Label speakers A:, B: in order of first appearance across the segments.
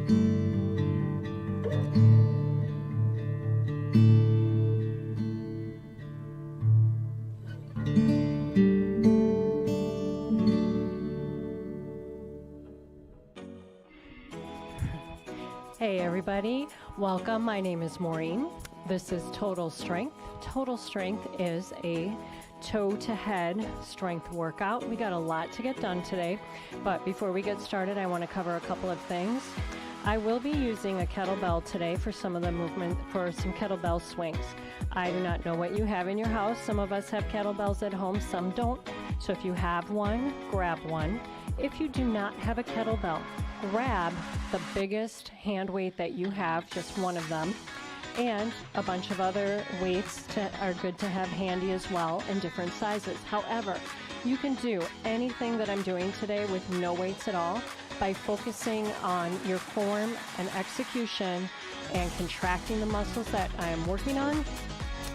A: Hey everybody, welcome. My name is Maureen. This is Total Strength. Total Strength is a toe to head strength workout. We got a lot to get done today, but before we get started, I want to cover a couple of things. I will be using a kettlebell today for some of the movement, for some kettlebell swings. I do not know what you have in your house. Some of us have kettlebells at home, some don't. So if you have one, grab one. If you do not have a kettlebell, grab the biggest hand weight that you have, just one of them, and a bunch of other weights are good to have handy as well in different sizes. However, you can do anything that I'm doing today with no weights at all by focusing on your form and execution and contracting the muscles that I am working on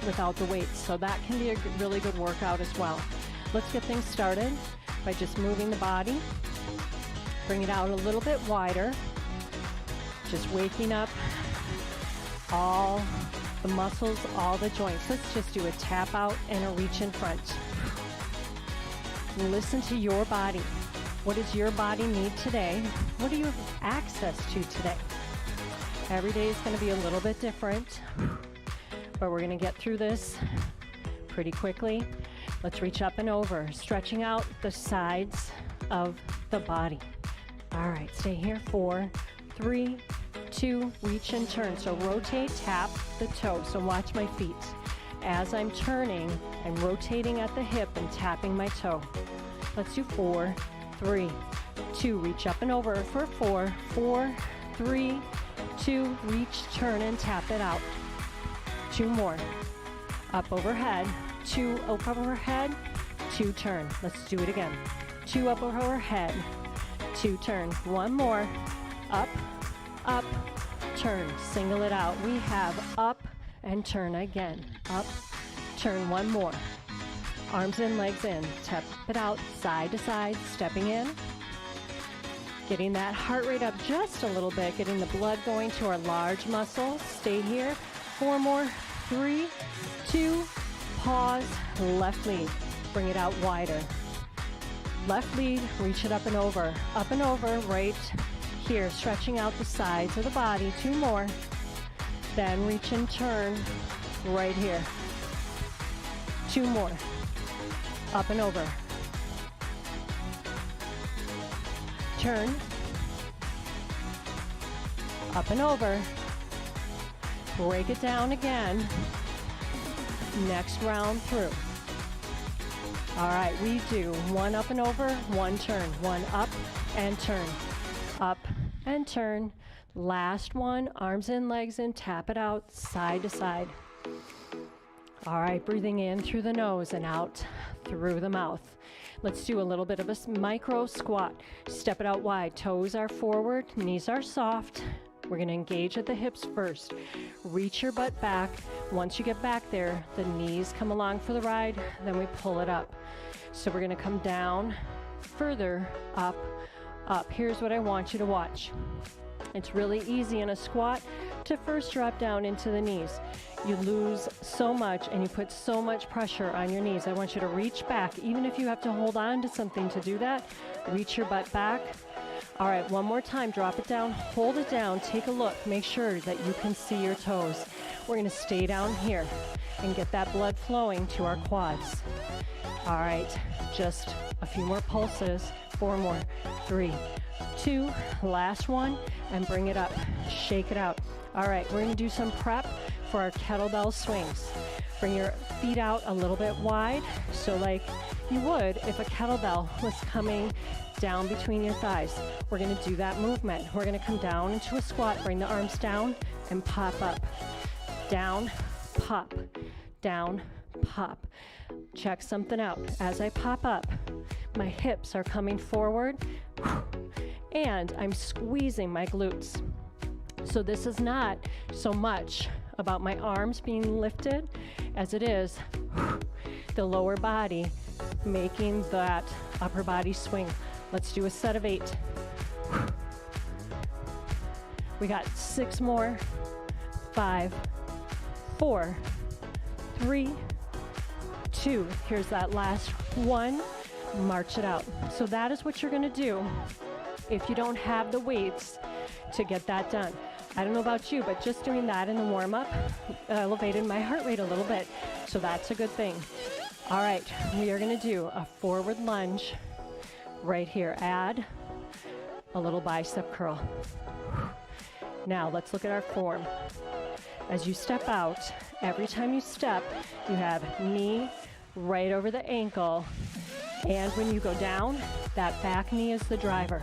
A: without the weights. So that can be a really good workout as well. Let's get things started by just moving the body. Bring it out a little bit wider. Just waking up all the muscles, all the joints. Let's just do a tap out and a reach in front. Listen to your body. What does your body need today? What do you have access to today? Every day is going to be a little bit different, but we're going to get through this pretty quickly. Let's reach up and over, stretching out the sides of the body. All right, stay here. 4, 3, 2, reach and turn. So rotate, tap the toe. So watch my feet. As I'm turning, I'm rotating at the hip and tapping my toe. Let's do 4, 3, 2, reach up and over for 4, 4, 3, 2, reach, turn and tap it out. 2 more. Up overhead, 2 up overhead, 2 turn. Let's do it again. 2 up overhead, 2 turn. 1 more. Up, up, turn. Single it out. We have up and turn again. Up, turn. 1 more. Arms in, legs in. Tap it out, side to side, stepping in. Getting that heart rate up just a little bit, getting the blood going to our large muscles. Stay here. 4 more. 3, 2, pause, left lead. Bring it out wider. Left lead, reach it up and over right here, stretching out the sides of the body. 2 more. Then reach and turn right here. 2 more. Up and over. Turn. Up and over. Break it down again. Next round through. All right, we do 1 up and over, 1 turn, 1 up and turn, up and turn. Last one, arms in, legs in, tap it out, side to side. All right, breathing in through the nose and out through the mouth. Let's do a little bit of a micro squat. Step it out wide, toes are forward, knees are soft. We're going to engage at the hips first. Reach your butt back. Once you get back there, the knees come along for the ride, then we pull it up. So we're going to come down, further, up, up. Here's what I want you to watch. It's really easy in a squat to first drop down into the knees. You lose so much and you put so much pressure on your knees. I want you to reach back, even if you have to hold on to something to do that. Reach your butt back. All right, one more time, drop it down, hold it down, take a look, make sure that you can see your toes. We're gonna stay down here and get that blood flowing to our quads. All right, just a few more pulses, 4 more, 3, 2, last one, and bring it up, shake it out. All right, we're gonna do some prep for our kettlebell swings. Bring your feet out a little bit wide, so like you would if a kettlebell was coming down between your thighs. We're going to do that movement. We're going to come down into a squat, bring the arms down and pop up. Down, pop, down, pop. Check something out. As I pop up, my hips are coming forward and I'm squeezing my glutes. So this is not so much about my arms being lifted as it is the lower body making that upper body swing. Let's do a set of 8. We got 6 more. 5, 4, 3, 2. Here's that last one. March it out. So that is what you're going to do if you don't have the weights to get that done. I don't know about you, but just doing that in the warm-up elevated my heart rate a little bit. So that's a good thing. All right, we are going to do a forward lunge right here. Add a little bicep curl. Now let's look at our form. As you step out, every time you step, you have knee right over the ankle. And when you go down, that back knee is the driver.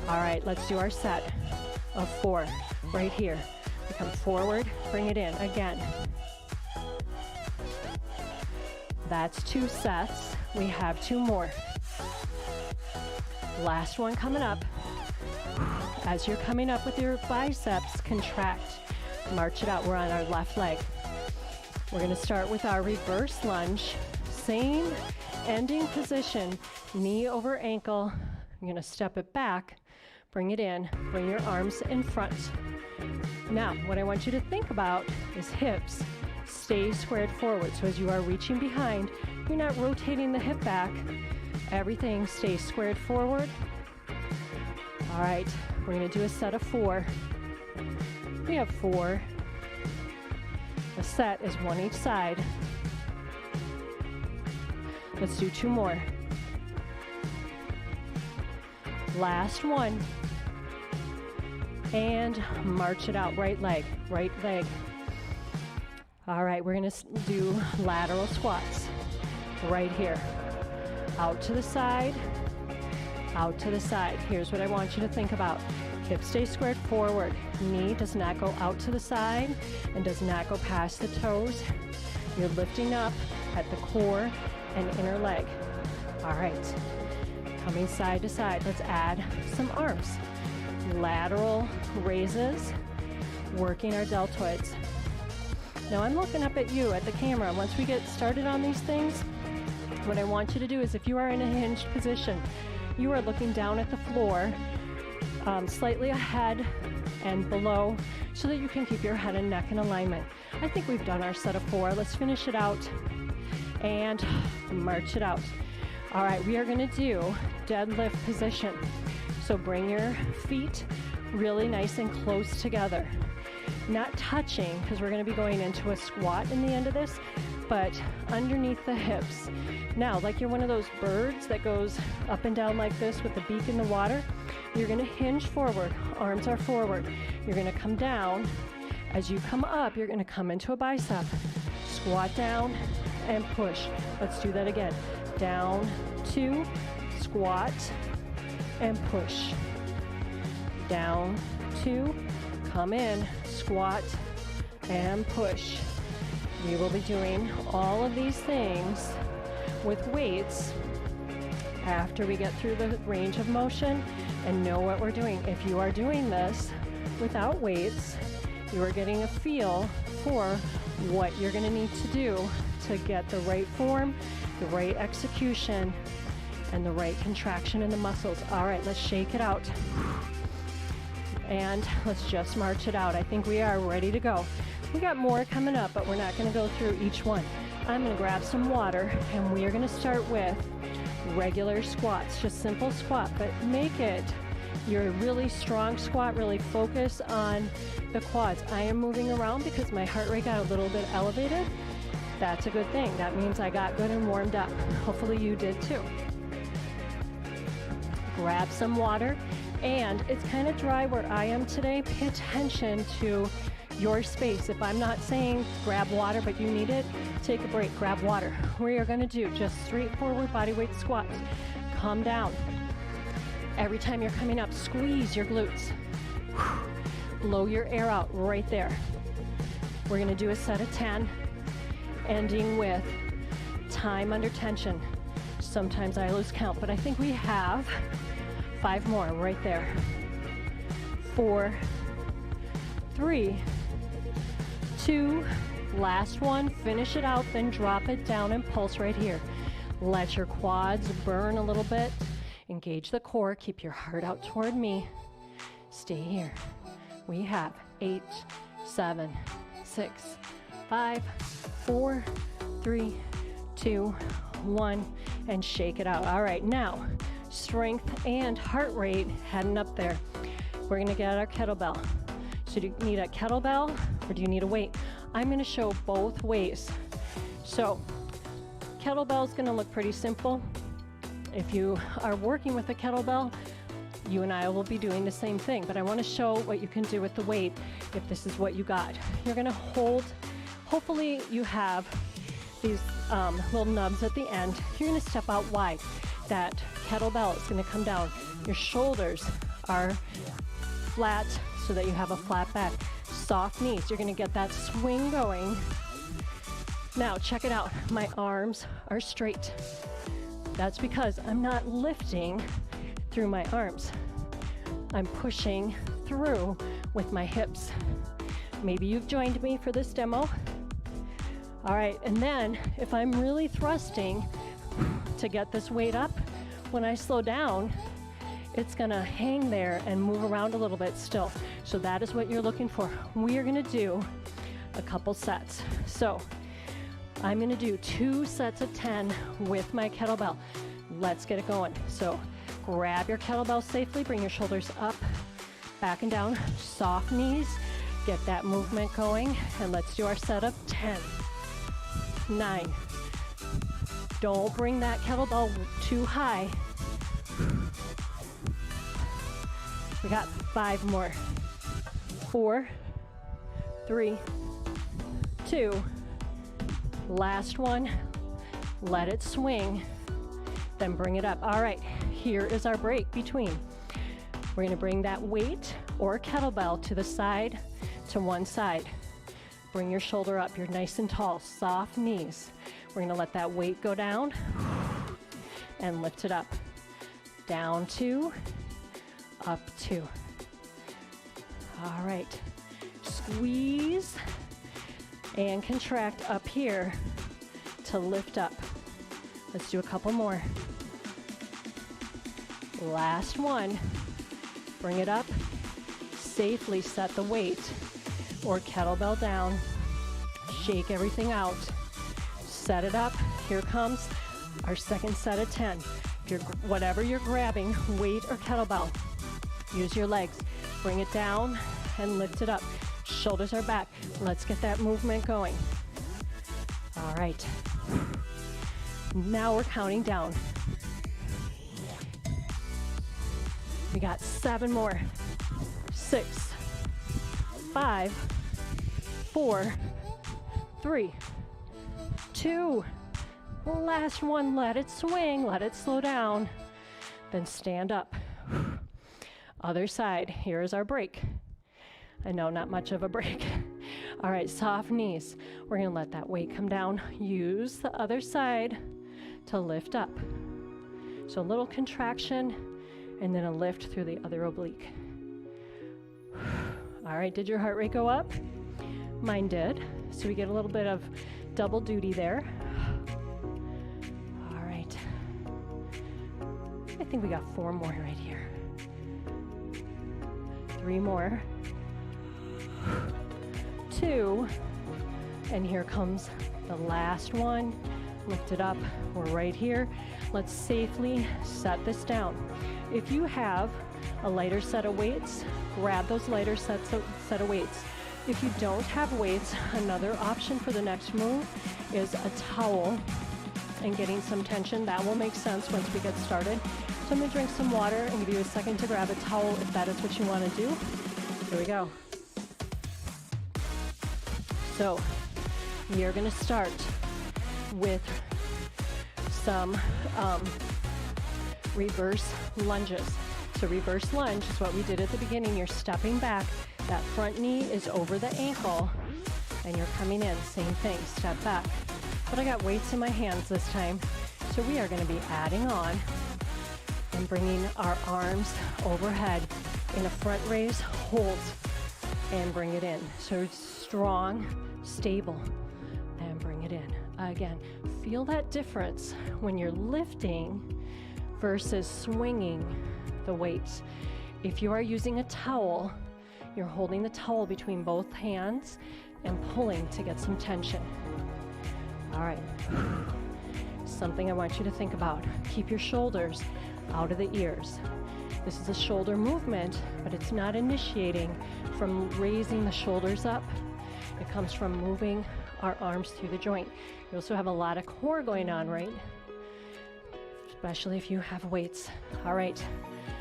A: All right, let's do our set of 4 right here. We come forward, bring it in again. That's 2 sets. We have 2 more. Last one coming up. As you're coming up with your biceps, contract. March it out. We're on our left leg. We're going to start with our reverse lunge. Same ending position. Knee over ankle. You're going to step it back. Bring it in. Bring your arms in front. Now, what I want you to think about is hips. Stay squared forward. So as you are reaching behind, you're not rotating the hip back. Everything stays squared forward. All right, we're going to do a set of 4. We have 4. A set is 1 each side. Let's do 2 more. Last one. And march it out. Right leg, right leg. All right, we're going to do lateral squats right here. Out to the side, out to the side. Here's what I want you to think about. Hips stay squared forward. Knee does not go out to the side and does not go past the toes. You're lifting up at the core and inner leg. All right, coming side to side. Let's add some arms. Lateral raises, working our deltoids. Now I'm looking up at you at the camera. Once we get started on these things, what I want you to do is if you are in a hinged position, you are looking down at the floor, slightly ahead and below, so that you can keep your head and neck in alignment. I think we've done our set of 4. Let's finish it out and march it out. All right, we are going to do deadlift position. So bring your feet really nice and close together. Not touching, because we're going to be going into a squat in the end of this, but underneath the hips. Now, like you're one of those birds that goes up and down like this with the beak in the water, you're going to hinge forward. Arms are forward. You're going to come down. As you come up, you're going to come into a bicep. Squat down and push. Let's do that again. Down, 2, squat, and push. Down, 2, come in, squat, and push. We will be doing all of these things with weights after we get through the range of motion and know what we're doing. If you are doing this without weights, you are getting a feel for what you're going to need to do to get the right form, the right execution, and the right contraction in the muscles. All right, let's shake it out. And let's just march it out. I think we are ready to go. We got more coming up, but we're not going to go through each one. I'm going to grab some water, and we are going to start with regular squats, just simple squat, but make it your really strong squat. Really focus on the quads. I am moving around because my heart rate got a little bit elevated. That's a good thing. That means I got good and warmed up. Hopefully you did too. Grab some water. And it's kind of dry where I am today. Pay attention to your space. If I'm not saying grab water, but you need it, take a break, grab water. We are going to do just straightforward bodyweight squats. Come down. Every time you're coming up, squeeze your glutes. Blow your air out right there. We're going to do a set of 10, ending with time under tension. Sometimes I lose count, but I think we have 5 more right there. 4, 3, 2, last one. Finish it out, then drop it down and pulse right here. Let your quads burn a little bit. Engage the core. Keep your heart out toward me. Stay here. We have 8, 7, 6, 5, 4, 3, 2, 1, and shake it out. All right, now strength and heart rate heading up there. We're gonna get our kettlebell. So do you need a kettlebell or do you need a weight? I'm gonna show both ways. So kettlebell is gonna look pretty simple. If you are working with a kettlebell, you and I will be doing the same thing, but I want to show what you can do with the weight if this is what you got. You're going to hold, hopefully you have these little nubs at the end. You're going to step out wide. That kettlebell is going to come down. Your shoulders are flat so that you have a flat back. Soft knees. You're going to get that swing going. Now check it out. My arms are straight. That's because I'm not lifting through my arms. I'm pushing through with my hips. Maybe you've joined me for this demo. All right, and then if I'm really thrusting to get this weight up, when I slow down, it's gonna hang there and move around a little bit still. So that is what you're looking for. We are gonna do a couple sets. So I'm gonna do 2 sets of 10 with my kettlebell. Let's get it going. So grab your kettlebell safely, bring your shoulders up, back and down, soft knees, get that movement going, and let's do our set of 10, 9. Don't bring that kettlebell too high. We got 5 more. 4, 3, 2, last one. Let it swing, then bring it up. All right, here is our break between. We're gonna bring that weight or kettlebell to the side, to one side. Bring your shoulder up, you're nice and tall, soft knees. We're gonna let that weight go down and lift it up. Down 2, up 2. All right, squeeze and contract up here to lift up. Let's do a couple more. Last one. Bring it up. Safely set the weight or kettlebell down. Shake everything out. Set it up. Here comes our second set of 10. Whatever you're grabbing, weight or kettlebell, use your legs. Bring it down and lift it up. Shoulders are back. Let's get that movement going. All right. Now we're counting down. We got 7 more. 6, 5, 4, 3, 2. Last one, let it swing, let it slow down. Then stand up. Other side, here is our break. I know, not much of a break. All right, soft knees. We're gonna let that weight come down. Use the other side to lift up. So a little contraction and then a lift through the other oblique. All right, did your heart rate go up? Mine did. So we get a little bit of double duty there. All right. I think we got 4 more right here. 3 more. 2. And here comes the last one. Lift it up. We're right here. Let's safely set this down. If you have a lighter set of weights, grab those lighter set of weights. If you don't have weights, another option for the next move is a towel and getting some tension. That will make sense once we get started. So I'm gonna drink some water and give you a second to grab a towel if that is what you wanna do. Here we go. So we are gonna start with some reverse lunges. So reverse lunge is what we did at the beginning. You're stepping back, that front knee is over the ankle, and you're coming in, same thing, step back. But I got weights in my hands this time, so we are gonna be adding on and bringing our arms overhead in a front raise, hold, and bring it in. So it's strong, stable, and bring it in. Again, feel that difference when you're lifting versus swinging the weights. If you are using a towel, You're holding the towel between both hands and pulling to get some tension. All right. Something I want you to think about. Keep your shoulders out of the ears. This is a shoulder movement, but it's not initiating from raising the shoulders up. It comes from moving our arms through the joint. You also have a lot of core going on, right? Especially if you have weights. All right,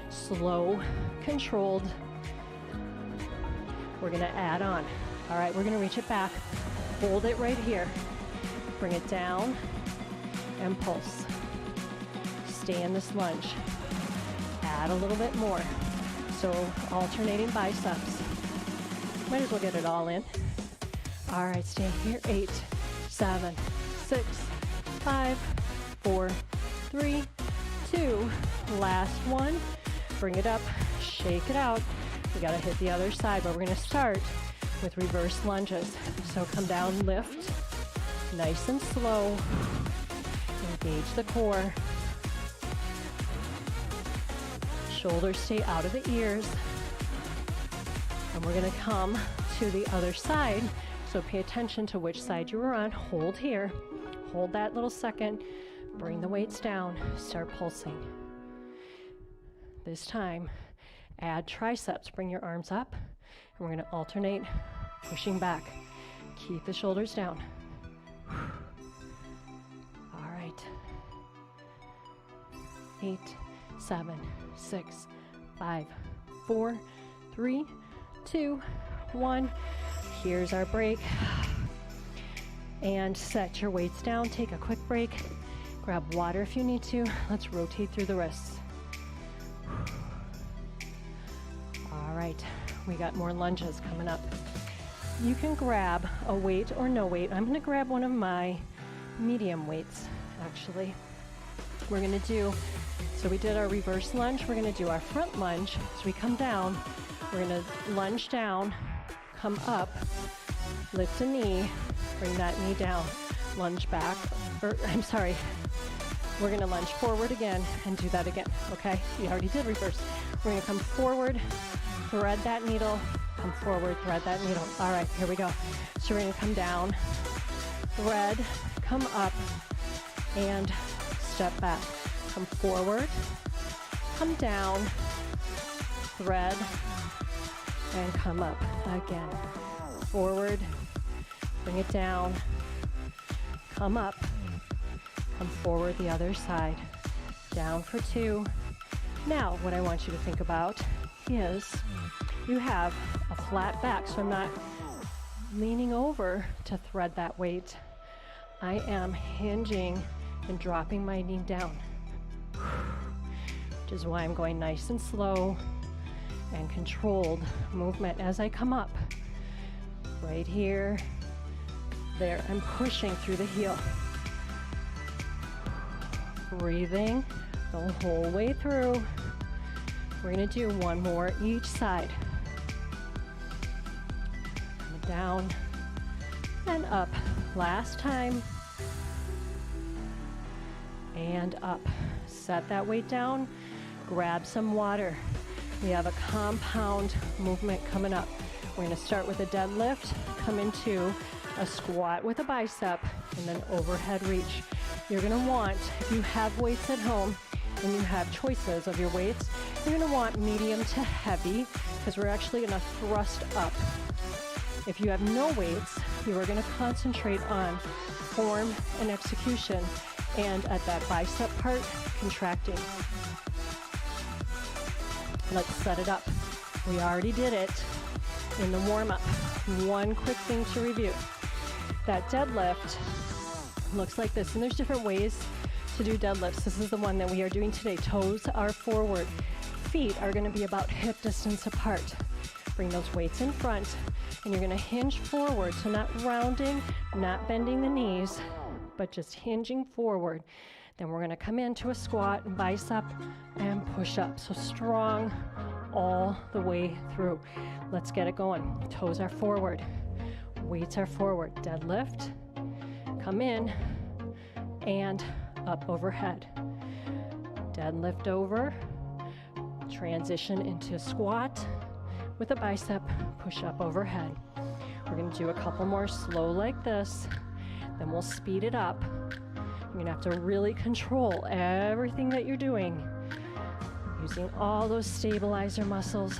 A: slow, controlled. We're gonna add on. All right, we're gonna reach it back. Hold it right here. Bring it down and pulse. Stay in this lunge. Add a little bit more. So alternating biceps. Might as well get it all in. All right, stay here. 8, 7, 6, 5, 4, 3, 2. Last one. Bring it up, shake it out. We gotta hit the other side, but we're gonna start with reverse lunges. So come down, lift, nice and slow. Engage the core. Shoulders stay out of the ears. And we're gonna come to the other side. So pay attention to which side you were on. Hold here. Hold that little second. Bring the weights down. Start pulsing. This time, add triceps. Bring your arms up. And we're gonna alternate, pushing back. Keep the shoulders down. All right. 8, 7, 6, 5, 4, 3, 2, 1. Here's our break. And set your weights down. Take a quick break. Grab water if you need to. Let's rotate through the wrists. All right, we got more lunges coming up. You can grab a weight or no weight. I'm gonna grab one of my medium weights, actually. We're gonna do, so we did our reverse lunge. We're gonna do our front lunge. So we come down, we're gonna lunge down, come up, lift a knee, bring that knee down, lunge back, or I'm sorry, we're gonna lunge forward again and do that again, okay? We already did reverse. We're gonna come forward, thread that needle, come forward, thread that needle. All right, here we go. So we're gonna come down, thread, come up, and step back. Come forward, come down, thread, and come up again. Forward, bring it down, come up, come forward the other side, down for 2. Now, what I want you to think about is you have a flat back, so I'm not leaning over to thread that weight. I am hinging and dropping my knee down, which is why I'm going nice and slow and controlled movement as I come up. Right here, there, I'm pushing through the heel. Breathing the whole way through. We're gonna do one more each side. Down and up. Last time. And up. Set that weight down. Grab some water. We have a compound movement coming up. We're gonna start with a deadlift, come into a squat with a bicep, and then overhead reach. You're gonna want, if you have weights at home and you have choices of your weights, you're gonna want medium to heavy, because we're actually gonna thrust up. If you have no weights, you are gonna concentrate on form and execution, and at that bicep part, contracting. Let's set it up. We already did it in the warm-up. One quick thing to review. That deadlift looks like this, and there's different ways to do deadlifts. This is the one that we are doing today. Toes are forward. Feet are gonna be about hip distance apart. Bring those weights in front, and you're gonna hinge forward. So not rounding, not bending the knees, but just hinging forward. Then we're gonna come into a squat, bicep, and push up. So strong all the way through. Let's get it going. Toes are forward, weights are forward. Deadlift, come in, and up overhead. Deadlift over, transition into squat, with a bicep push-up overhead. We're gonna do a couple more slow like this, then we'll speed it up. You're gonna have to really control everything that you're doing, using all those stabilizer muscles.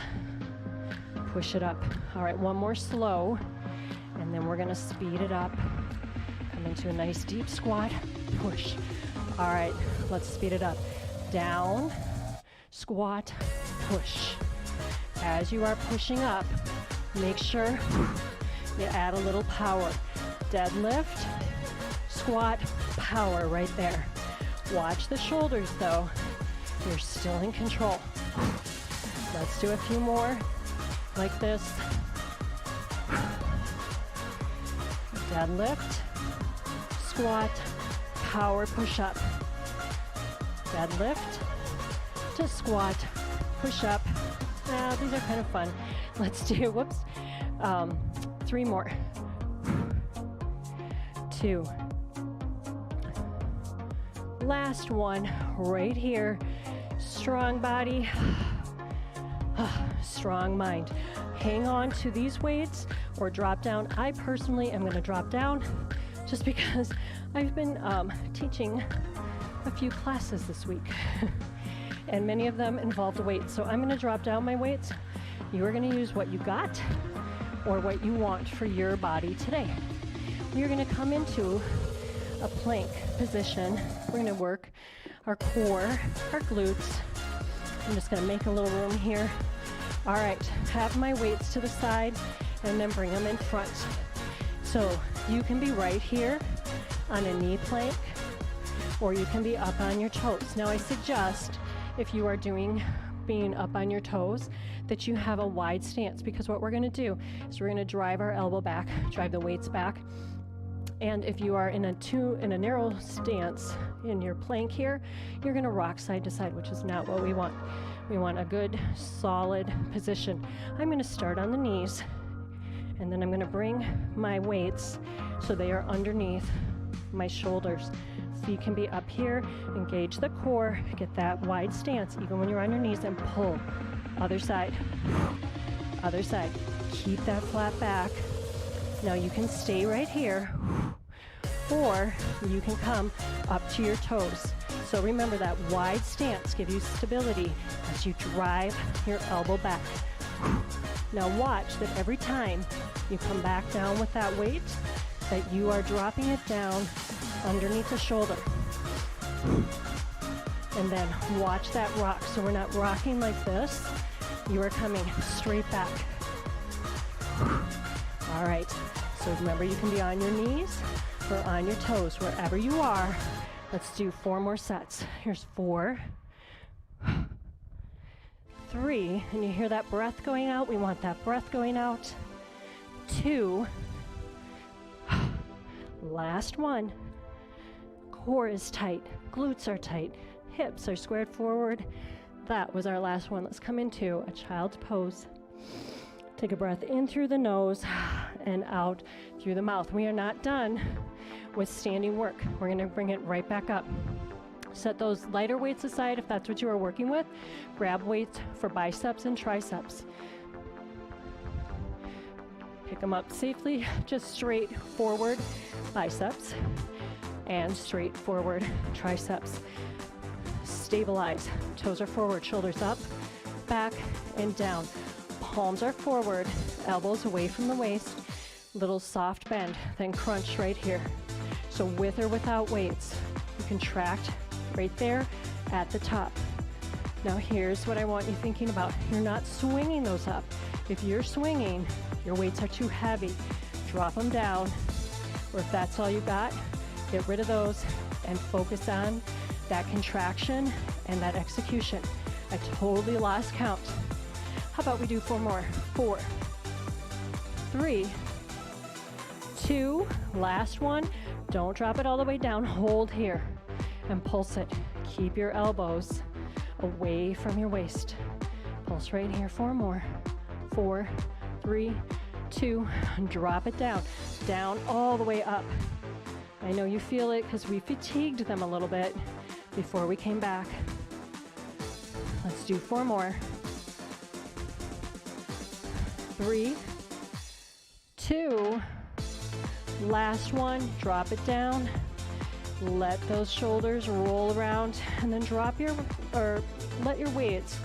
A: Push it up. All right, one more slow, and then we're gonna speed it up. Come into a nice deep squat, push. All right, let's speed it up. Down, squat, push. As you are pushing up, make sure you add a little power. Deadlift, squat, power right there. Watch the shoulders though. You're still in control. Let's do a few more like this. Deadlift, squat, power push up. Deadlift to squat, push up. Now these are kind of fun. Let's do, whoops, 3 more. 2. Last one right here. Strong body, strong mind. Hang on to these weights or drop down. I personally am going to drop down just because I've been teaching a few classes this week and many of them involved weights. So I'm going to drop down my weights. You are going to use what you got or what you want for your body today. You're going to come into a plank position. We're going to work our core, our glutes. I'm just going to make a little room here. All right, have my weights to the side and then bring them in front. So you can be right here on a knee plank, or you can be up on your toes. Now I suggest if you are being up on your toes, that you have a wide stance, because what we're gonna do is we're gonna drive our elbow back, drive the weights back. And if you are in a narrow stance in your plank here, you're gonna rock side to side, which is not what we want. We want a good, solid position. I'm gonna start on the knees, and then I'm gonna bring my weights so they are underneath my shoulders. Feet can be up here, engage the core, get that wide stance, even when you're on your knees, and pull. Other side, other side. Keep that flat back. Now you can stay right here, or you can come up to your toes. So remember that wide stance gives you stability as you drive your elbow back. Now watch that every time you come back down with that weight, that you are dropping it down underneath the shoulder. And then watch that rock. So we're not rocking like this. You are coming straight back. All right. So remember, you can be on your knees or on your toes, wherever you are. Let's do 4 more sets. Here's 4, 3, and you hear that breath going out. We want that breath going out. 2, last one. Core is tight, glutes are tight, hips are squared forward. That was our last one. Let's come into a child's pose. Take a breath in through the nose and out through the mouth. We are not done with standing work. We're going to bring it right back up. Set those lighter weights aside if that's what you are working with. Grab weights for biceps and triceps. Pick them up safely, just straight forward biceps and straight forward triceps. Stabilize. Toes are forward, shoulders up, back and down. Palms are forward, elbows away from the waist, little soft bend, then crunch right here. So with or without weights, you contract right there at the top. Now here's what I want you thinking about. You're not swinging those up. If you're swinging, your weights are too heavy. Drop them down, or if that's all you got, get rid of those and focus on that contraction and that execution. I totally lost count. How about we do 4 more? 4, 3, 2, last one. Don't drop it all the way down. Hold here and pulse it. Keep your elbows away from your waist. Pulse right here. 4 more. 4, 3, 2, drop it down. Down all the way up. I know you feel it because we fatigued them a little bit before we came back. Let's do 4 more. 3, 2, last one, drop it down. Let those shoulders roll around and then let your weights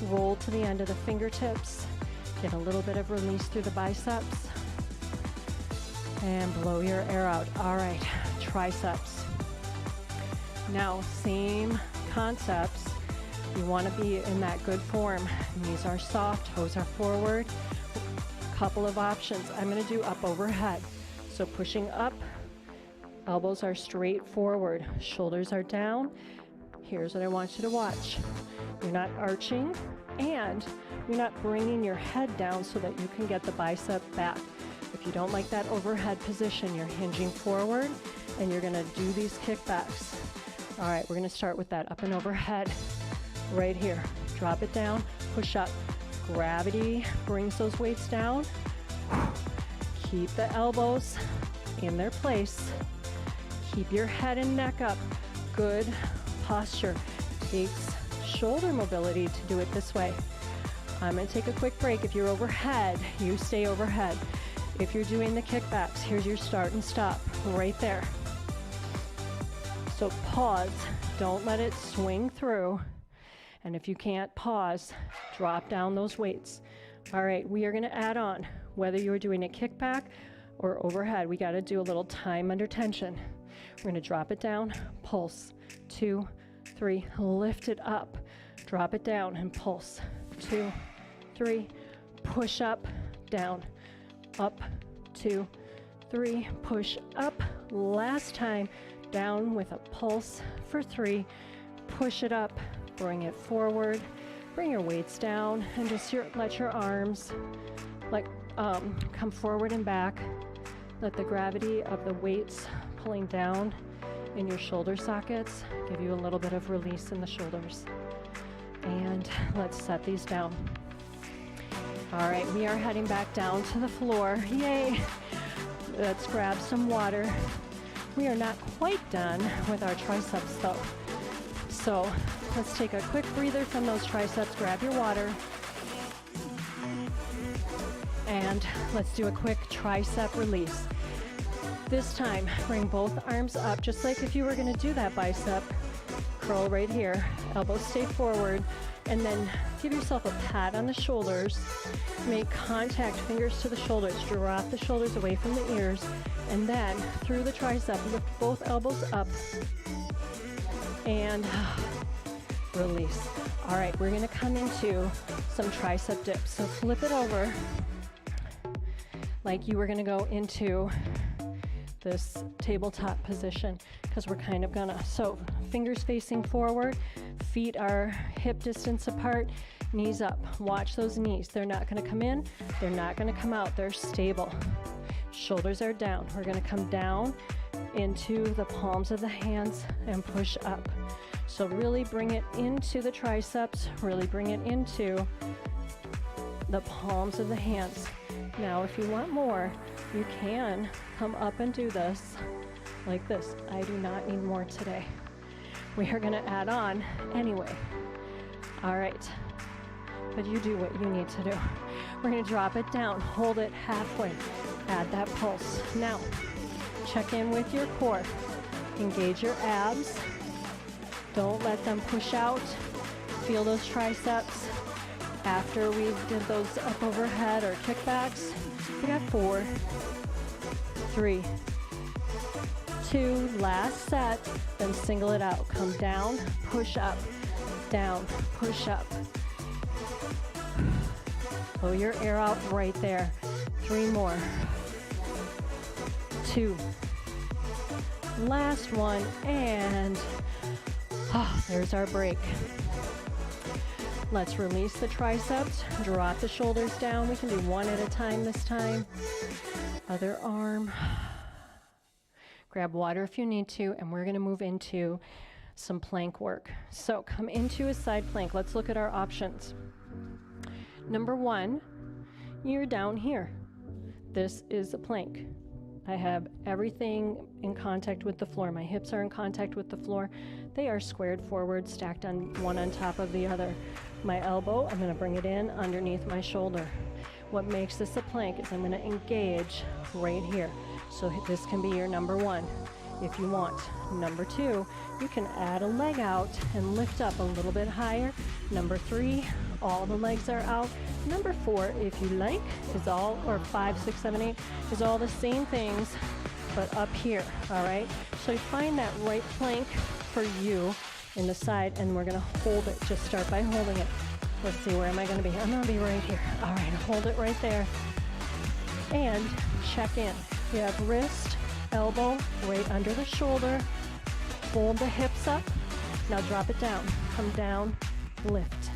A: roll to the end of the fingertips. Get a little bit of release through the biceps and blow your air out. All right, triceps. Now, same concepts. You want to be in that good form. Knees are soft, toes are forward. Couple of options. I'm going to do up overhead. So pushing up, elbows are straight forward, shoulders are down. Here's what I want you to watch. You're not arching and you're not bringing your head down so that you can get the bicep back. If you don't like that overhead position, you're hinging forward and you're gonna do these kickbacks. All right, we're gonna start with that up and overhead right here. Drop it down, push up. Gravity brings those weights down. Keep the elbows in their place. Keep your head and neck up. Good posture. Takes shoulder mobility to do it this way. I'm going to take a quick break. If you're overhead, you stay overhead. If you're doing the kickbacks, here's your start and stop right there. So pause. Don't let it swing through. And if you can't pause, drop down those weights. All right, we are going to add on, whether you're doing a kickback or overhead, we got to do a little time under tension. We're going to drop it down, pulse, 2, 3, lift it up, drop it down and pulse, 2, 3, push up, down, up, 2, 3, push up, last time, down with a pulse for 3, push it up, bring it forward, bring your weights down, and just let your arms come forward and back. Let the gravity of the weights pulling down in your shoulder sockets give you a little bit of release in the shoulders. And let's set these down. All right, we are heading back down to the floor. Yay! Let's grab some water. We are not quite done with our triceps though. So let's take a quick breather from those triceps. Grab your water. And let's do a quick tricep release. This time, bring both arms up, just like if you were going to do that bicep. Curl right here, elbows stay forward, and then give yourself a pat on the shoulders. Make contact, fingers to the shoulders. Drop the shoulders away from the ears, and then through the tricep, lift both elbows up, and release. All right, we're going to come into some tricep dips. So flip it over like you were going to go into this tabletop position, because we're kind of gonna. So fingers facing forward, feet are hip distance apart, knees up. Watch those knees. They're not gonna come in, they're not gonna come out, they're stable. Shoulders are down. We're gonna come down into the palms of the hands and push up. So really bring it into the triceps, really bring it into the palms of the hands. Now, if you want more, you can come up and do this like this. I do not need more today. We are going to add on anyway. All right. But you do what you need to do. We're going to drop it down, hold it halfway, add that pulse. Now, check in with your core. Engage your abs. Don't let them push out. Feel those triceps. After we did those up overhead or kickbacks, we got 4, 3, 2, last set, then single it out. Come down, push up, down, push up. Blow your air out right there. 3 more. 2. Last one, and there's our break. Let's release the triceps, drop the shoulders down. We can do one at a time this time. Other arm. Grab water if you need to, and we're going to move into some plank work. So come into a side plank. Let's look at our options. Number 1, you're down here. This is a plank. I have everything in contact with the floor. My hips are in contact with the floor. They are squared forward, stacked on one on top of the other. My elbow, I'm going to bring it in underneath my shoulder. What makes this a plank is I'm going to engage right here. So this can be your number one if you want. Number two, you can add a leg out and lift up a little bit higher. Number three, all the legs are out. Number four, if you like, is all, or 5, 6, 7, 8, is all the same things, but up here, all right? So you find that right plank for you in the side, and we're gonna hold it. Just start by holding it. Let's see, where am I gonna be? I'm gonna be right here. All right, hold it right there. And check in. You have wrist, elbow, right under the shoulder. Hold the hips up. Now drop it down. Come down, lift,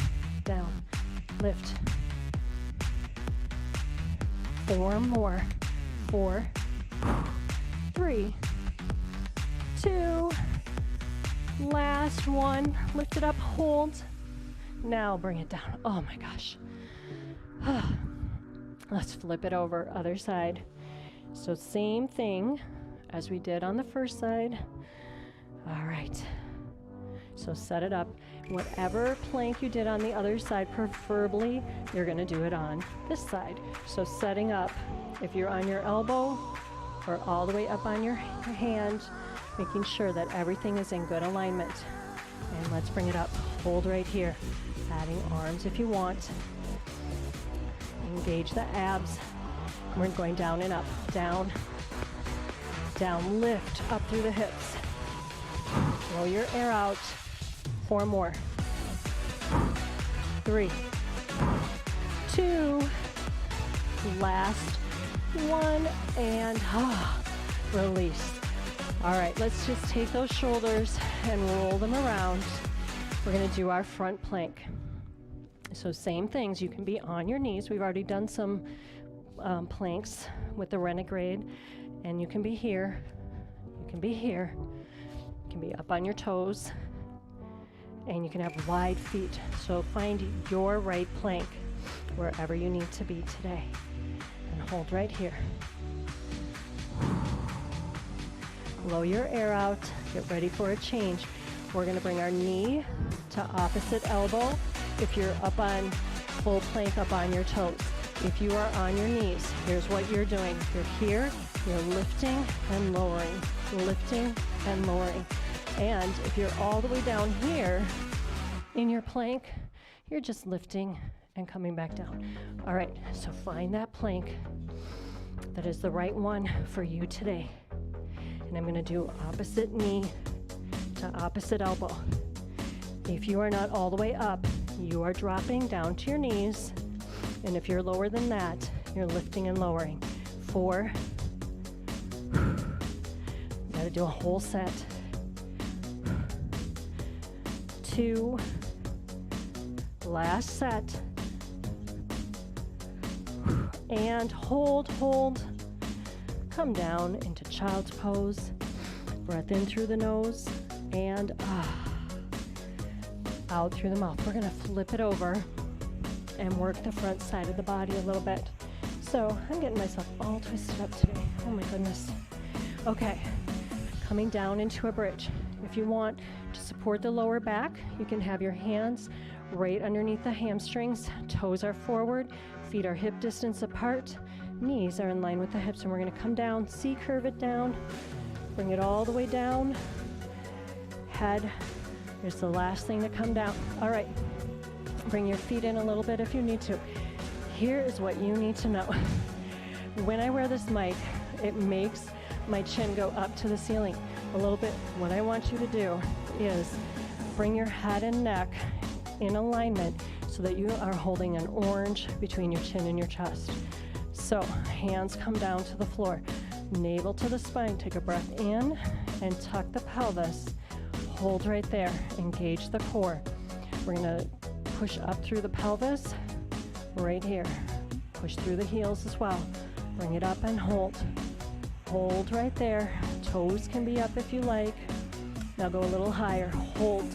A: down, lift. 4 more. 4, 3, 2, last one. Lift it up, hold. Now bring it down. Oh my gosh. Let's flip it over, other side. So same thing as we did on the first side. All right. So set it up. Whatever plank you did on the other side, preferably you're going to do it on this side. So setting up, if you're on your elbow or all the way up on your hand, making sure that everything is in good alignment. And let's bring it up. Hold right here. Adding arms if you want. Engage the abs. We're going down and up. Down, down, lift up through the hips. Blow your air out. 4 more. 3, 2, last one, and release. All right, let's just take those shoulders and roll them around. We're going to do our front plank. So same things, you can be on your knees. We've already done some planks with the Renegade, and you can be here, you can be here, you can be up on your toes, and you can have wide feet. So find your right plank wherever you need to be today, and hold right here. Blow your air out, get ready for a change. We're going to bring our knee to opposite elbow. If you're up on full plank, up on your toes. If you are on your knees, here's what you're doing. You're here, you're lifting and lowering, lifting and lowering. And if you're all the way down here in your plank, you're just lifting and coming back down. All right, so find that plank that is the right one for you today. And I'm gonna do opposite knee to opposite elbow. If you are not all the way up, you are dropping down to your knees. And if you're lower than that, you're lifting and lowering. 4. Gotta do a whole set. 2. Last set. And hold, hold. Come down into child's pose. Breath in through the nose and out through the mouth. We're gonna flip it over and work the front side of the body a little bit. So I'm getting myself all twisted up today. Oh my goodness. Okay, coming down into a bridge. If you want to support the lower back, you can have your hands right underneath the hamstrings. Toes are forward, feet are hip distance apart, knees are in line with the hips, and we're gonna come down, C-curve it down, bring it all the way down. Head is the last thing to come down. All right, bring your feet in a little bit if you need to. Here is what you need to know. When I wear this mic, it makes my chin go up to the ceiling a little bit. What I want you to do is bring your head and neck in alignment so that you are holding an orange between your chin and your chest. So hands come down to the floor, navel to the spine. Take a breath in and tuck the pelvis. Hold right there, engage the core. We're gonna push up through the pelvis, right here. Push through the heels as well. Bring it up and hold. Hold right there. Toes can be up if you like. Now go a little higher, hold.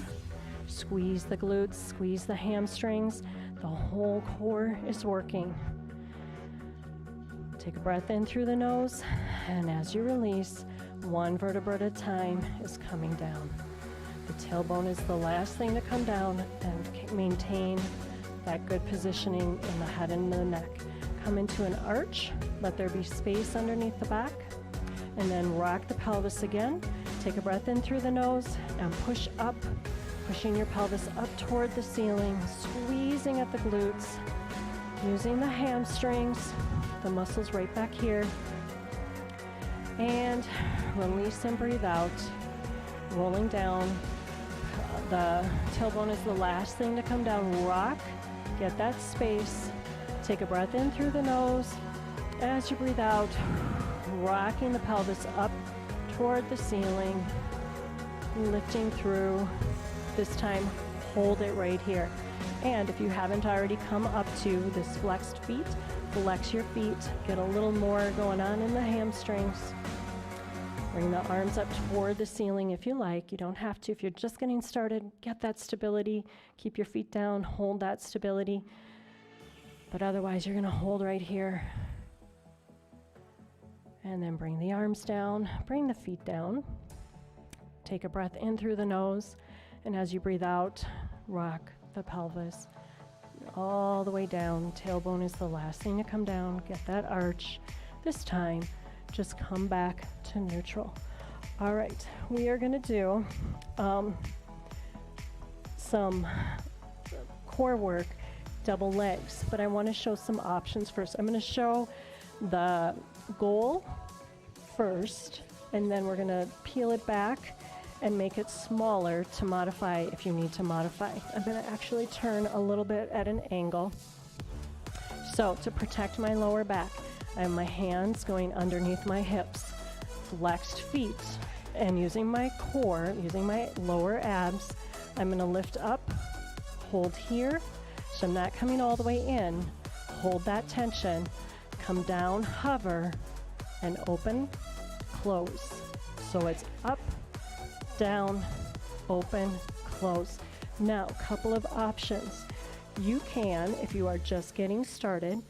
A: Squeeze the glutes, squeeze the hamstrings. The whole core is working. Take a breath in through the nose, and as you release, one vertebra at a time is coming down. The tailbone is the last thing to come down, and maintain that good positioning in the head and the neck. come into an arch. Let there be space underneath the back. And then rock the pelvis again. Take a breath in through the nose and push up, pushing your pelvis up toward the ceiling, squeezing at the glutes, using the hamstrings, the muscles right back here. And release and breathe out, rolling down. The tailbone is the last thing to come down. Rock, get that space. Take a breath in through the nose. As you breathe out, rocking the pelvis up toward the ceiling, lifting through. This time, hold it right here. And if you haven't already come up to this flexed feet, flex your feet. Get a little more going on in the hamstrings. Bring the arms up toward the ceiling if you like. You don't have to. If you're just getting started, get that stability. Keep your feet down, hold that stability. But otherwise, you're gonna hold right here. And then bring the arms down, bring the feet down. Take a breath in through the nose. And as you breathe out, rock the pelvis all the way down. Tailbone is the last thing to come down. Get that arch. This time, just come back to neutral. All right, we are gonna do some core work, double legs, but I wanna show some options first. I'm gonna show the goal first, and then we're gonna peel it back and make it smaller to modify if you need to modify. I'm gonna actually turn a little bit at an angle. So to protect my lower back, I have my hands going underneath my hips, flexed feet, and using my core, using my lower abs, I'm gonna lift up, hold here, so I'm not coming all the way in, hold that tension, come down, hover, and open, close. So it's up, down, open, close. Now, a couple of options. You can, if you are just getting started,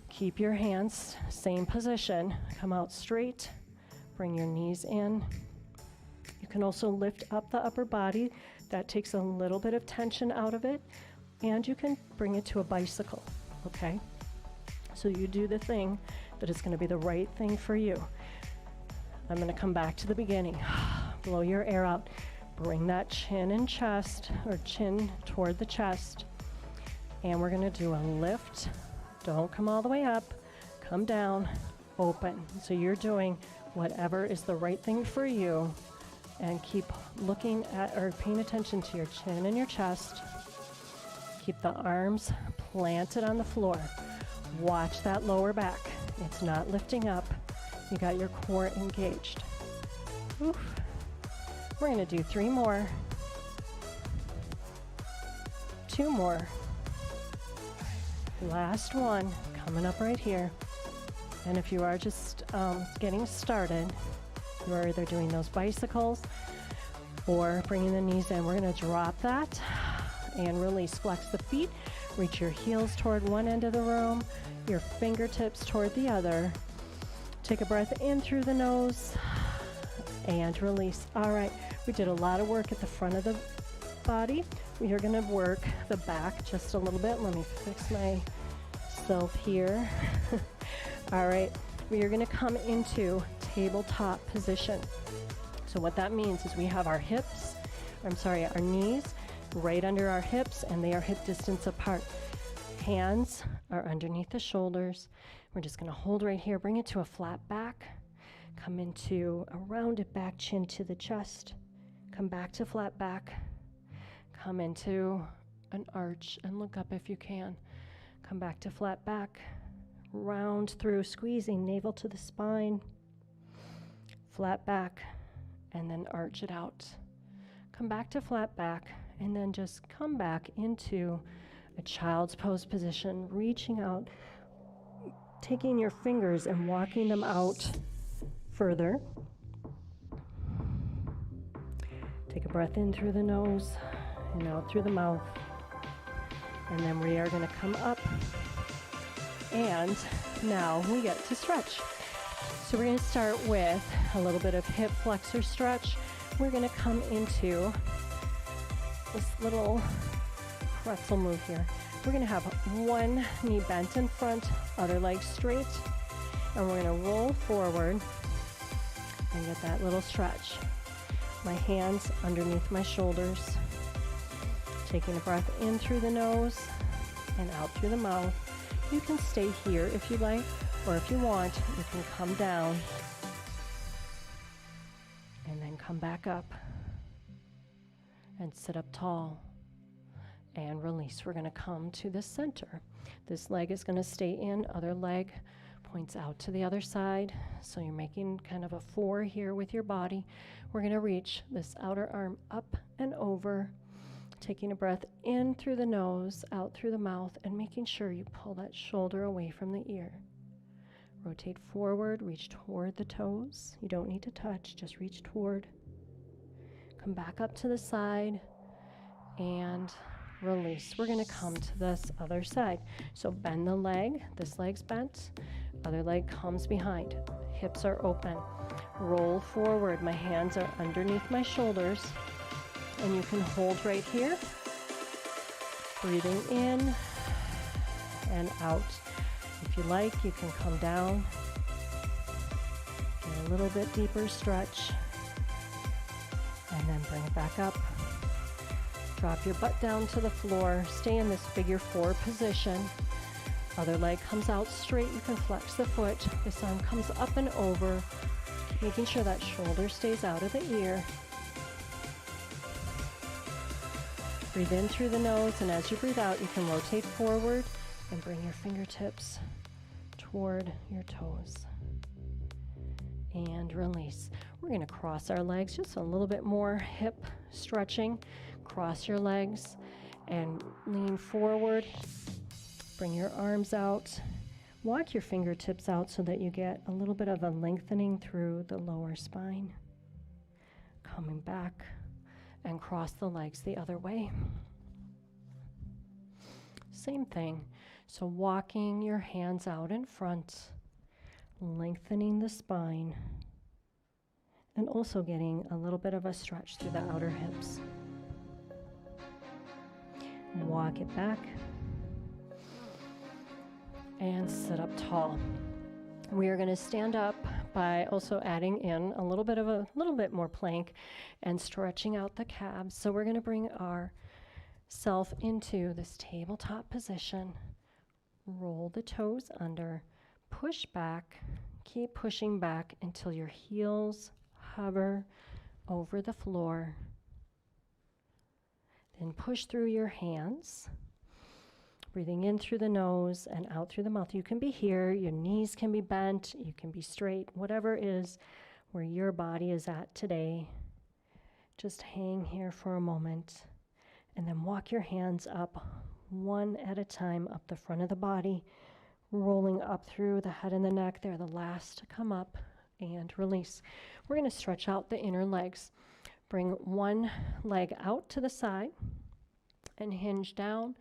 A: keep your hands same position, come out straight, bring your knees in. You can also lift up the upper body. That takes a little bit of tension out of it, and you can bring it to a bicycle, okay? So you do the thing that is gonna be the right thing for you. I'm gonna come back to the beginning. Blow your air out. Bring that chin and chest, or chin toward the chest. And we're gonna do a lift. Don't come all the way up. Come down, open. So you're doing whatever is the right thing for you, and keep looking at or paying attention to your chin and your chest. Keep the arms planted on the floor. Watch that lower back. It's not lifting up. You got your core engaged. Oof. We're gonna do 3 more. 2 more. Last one, coming up right here. And if you are just getting started, you're either doing those bicycles or bringing the knees in. We're gonna drop that and release. Flex the feet, reach your heels toward one end of the room, your fingertips toward the other. Take a breath in through the nose and release. All right, we did a lot of work at the front of the body. We are gonna work the back just a little bit. Let me fix myself here. All right, we are gonna come into tabletop position. So what that means is we have our our knees right under our hips, and they are hip distance apart. Hands are underneath the shoulders. We're just gonna hold right here, bring it to a flat back, come into a rounded back, chin to the chest, come back to flat back, come into an arch and look up if you can. Come back to flat back, round through, squeezing navel to the spine, flat back, and then arch it out. Come back to flat back, and then just come back into a child's pose position, reaching out, taking your fingers and walking them out further. Take a breath in through the nose and out through the mouth. And then we are gonna come up, and now we get to stretch. So we're gonna start with a little bit of hip flexor stretch. We're gonna come into this little pretzel move here. We're going to have one knee bent in front, other leg straight, and we're going to roll forward and get that little stretch. My hands underneath my shoulders, taking a breath in through the nose and out through the mouth. You can stay here if you like, or if you want, you can come down and then come back up and sit up tall and release. We're going to come to the center. This leg is going to stay in, other leg points out to the other side. So you're making kind of a 4 here with your body. We're going to reach this outer arm up and over, taking a breath in through the nose, out through the mouth, and making sure you pull that shoulder away from the ear. Rotate forward, reach toward the toes. You don't need to touch, just reach toward. Come back up to the side and release. We're going to come to this other side. So bend the leg, this leg's bent, other leg comes behind. Hips are open. Roll forward. My hands are underneath my shoulders, and you can hold right here. Breathing in and out. If you like, you can come down. Get a little bit deeper stretch, and then bring it back up. Drop your butt down to the floor. Stay in this figure 4 position. Other leg comes out straight. You can flex the foot. This arm comes up and over, making sure that shoulder stays out of the ear. Breathe in through the nose, and as you breathe out, you can rotate forward and bring your fingertips toward your toes. And release. We're going to cross our legs, just a little bit more hip stretching. Cross your legs and lean forward. Bring your arms out. Walk your fingertips out so that you get a little bit of a lengthening through the lower spine. Coming back and cross the legs the other way. Same thing. So walking your hands out in front, lengthening the spine, and also getting a little bit of a stretch through the outer hips. Walk it back and sit up tall. We are going to stand up by also adding in a little bit more plank and stretching out the calves. So we're going to bring ourself into this tabletop position. Roll the toes under, push back, keep pushing back until your heels hover over the floor. Then push through your hands, breathing in through the nose and out through the mouth. You can be here, your knees can be bent, you can be straight, whatever is where your body is at today. Just hang here for a moment and then walk your hands up one at a time up the front of the body, rolling up through the head and the neck. They're the last to come up, and release. We're going to stretch out the inner legs. Bring one leg out to the side and hinge down,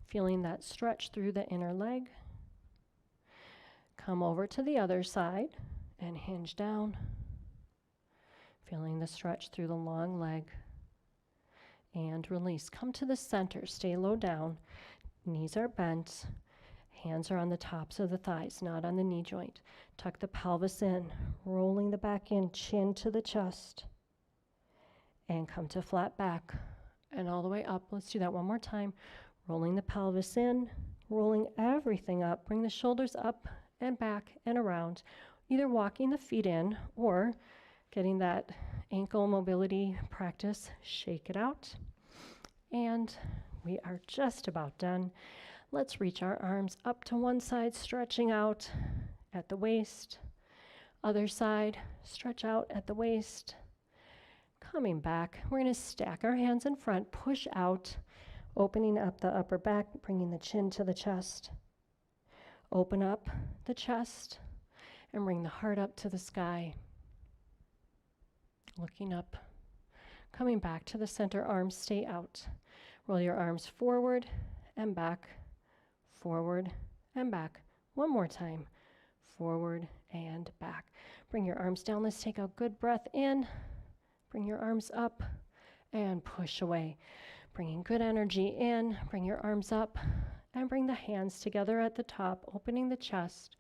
A: feeling that stretch through the inner leg. Come over to the other side and hinge down, feeling the stretch through the long leg. And release. Come to the center. Stay low down. Knees are bent. Hands are on the tops of the thighs, not on the knee joint. Tuck the pelvis in, rolling the back in, chin to the chest. And come to flat back and all the way up. Let's do that one more time. Rolling the pelvis in, rolling everything up. Bring the shoulders up and back and around. Either walking the feet in or getting that ankle mobility practice. Shake it out. And we are just about done. Let's reach our arms up to one side, stretching out at the waist. Other side, stretch out at the waist. Coming back, we're going to stack our hands in front, push out, opening up the upper back, bringing the chin to the chest. Open up the chest and bring the heart up to the sky. Looking up, coming back to the center, arms stay out. Roll your arms forward and back, forward and back. One more time, forward and back. Bring your arms down. Let's take a good breath in. Bring your arms up and push away. Bringing good energy in. Bring your arms up and bring the hands together at the top, opening the chest.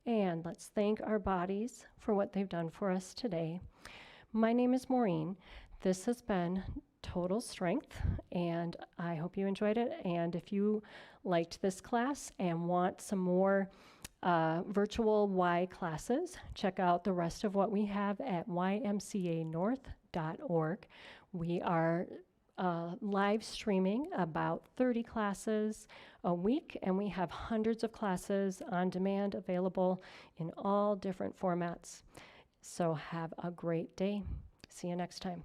A: And let's thank our bodies for what they've done for us today. My name is Maureen. This has been Total Strength, and I hope you enjoyed it. And if you liked this class and want some more virtual Y classes, check out the rest of what we have at ymcanorth.org. We are live streaming about 30 classes a week, and we have hundreds of classes on demand available in all different formats. So have a great day. See you next time.